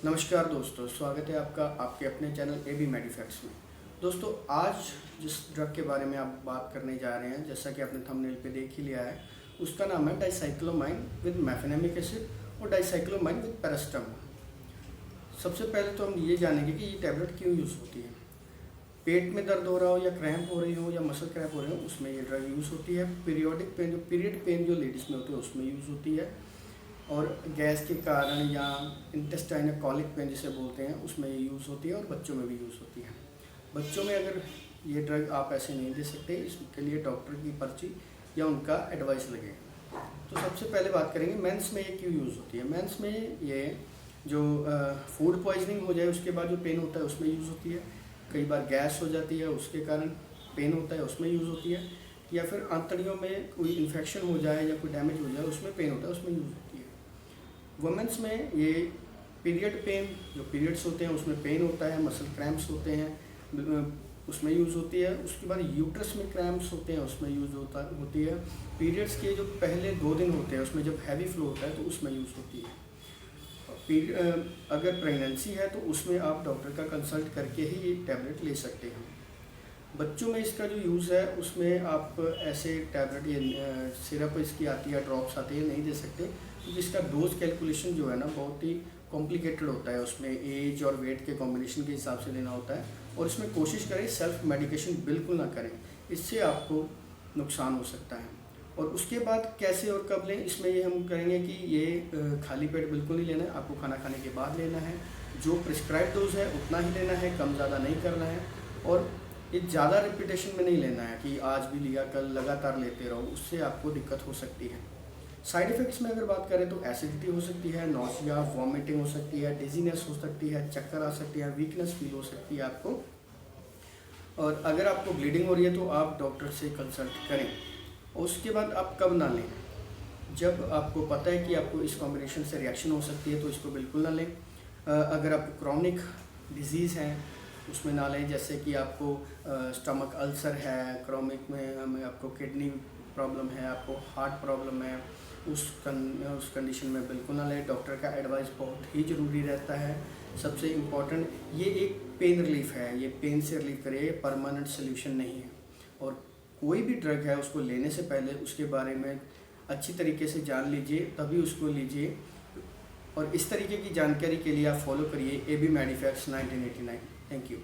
नमस्कार दोस्तों, स्वागत है आपका आपके अपने चैनल ए बी मेडिफैक्ट्स में। दोस्तों, आज जिस ड्रग के बारे में आप बात करने जा रहे हैं, जैसा कि आपने थंबनेल पे देख ही लिया है, उसका नाम है डाइसाइक्लोमाइन विद मेफेनेमिक एसिड और डाइसाइक्लोमाइन विद पैरासिटामोल। सबसे पहले तो हम ये जानेंगे कि ये टैबलेट क्यों यूज़ होती है। पेट में दर्द हो रहा हो या क्रैम्प हो रही हो या मसल क्रैम्प हो रहे हो, उसमें ये ड्रग यूज़ होती है। पीरियोडिक पेन जो पीरियड पेन जो लेडीज़ में होती है उसमें यूज़ होती है, और गैस के कारण या इंटेस्टाइनल कॉलिक पेन जिसे बोलते हैं उसमें ये यूज़ होती है, और बच्चों में भी यूज़ होती है। बच्चों में अगर ये ड्रग आप ऐसे नहीं दे सकते, इसके लिए डॉक्टर की पर्ची या उनका एडवाइस लगेगा। तो सबसे पहले बात करेंगे मेंस में ये क्यों यूज़ होती है। मेंस में ये जो फूड पॉइजनिंग हो जाए उसके बाद जो पेन होता है उसमें यूज़ होती है। कई बार गैस हो जाती है उसके कारण पेन होता है, उसमें यूज़ होती है। या फिर आंतड़ियों में कोई इन्फेक्शन हो जाए या कोई डैमेज हो जाए उसमें पेन होता है, उसमें यूज़ होती है। वुमेंस में ये पीरियड पेन, जो पीरियड्स होते हैं उसमें पेन होता है, मसल क्रैम्प्स होते हैं, उसमें यूज़ होती है। उसके बाद यूट्रस में क्रैम्प्स होते हैं, उसमें यूज़ होती है। पीरियड्स के जो पहले 2 दिन होते हैं उसमें जब हैवी फ्लो होता है तो उसमें यूज़ होती है। अगर प्रेगनेंसी है तो उसमें आप डॉक्टर का कंसल्ट करके ही ये टैबलेट ले सकते हैं। बच्चों में इसका जो यूज़ है उसमें आप ऐसे टैबलेट ये सिरप इसकी आती है, ड्रॉप्स आती है, नहीं दे सकते, क्योंकि इसका डोज कैलकुलेशन जो है ना बहुत ही कॉम्प्लिकेटेड होता है। उसमें एज और वेट के कॉम्बिनेशन के हिसाब से लेना होता है, और इसमें कोशिश करें सेल्फ मेडिकेशन बिल्कुल ना करें, इससे आपको नुकसान हो सकता है। और उसके बाद कैसे और कब लें, इसमें ये हम करेंगे कि ये खाली पेट बिल्कुल नहीं लेना है, आपको खाना खाने के बाद लेना है। जो प्रिस्क्राइब डोज है उतना ही लेना है, कम ज़्यादा नहीं करना है। और ये ज़्यादा रिपीटेशन में नहीं लेना है कि आज भी लिया कल लगातार लेते रहो, उससे आपको दिक्कत हो सकती है। साइड इफ़ेक्ट्स में अगर बात करें तो एसिडिटी हो सकती है, नौसिया, वॉमिटिंग हो सकती है, डिजीनेस हो सकती है, चक्कर आ सकती है, वीकनेस फील हो सकती है आपको। और अगर आपको ब्लीडिंग हो रही है तो आप डॉक्टर से कंसल्ट करें। और उसके बाद आप कब ना लें, जब आपको पता है कि आपको इस कॉम्बिनेशन से रिएक्शन हो सकती है तो इसको बिल्कुल ना लें। अगर आपको क्रॉनिक डिजीज़ है उसमें ना लें, जैसे कि आपको स्टमक अल्सर है, क्रॉनिक में आपको किडनी प्रॉब्लम है, आपको हार्ट प्रॉब्लम है, उस कंडीशन में बिल्कुल ना लें। डॉक्टर का एडवाइस बहुत ही ज़रूरी रहता है। सबसे इम्पॉर्टेंट ये एक पेन रिलीफ है, ये पेन से रिलीफ करे, ये परमानेंट सोल्यूशन नहीं है। और कोई भी ड्रग है उसको लेने से पहले उसके बारे में अच्छी तरीके से जान लीजिए, तभी उसको लीजिए। और इस तरीके की जानकारी के लिए आप फॉलो करिए ए बी मेडिफैक्ट्स 1989। Thank you.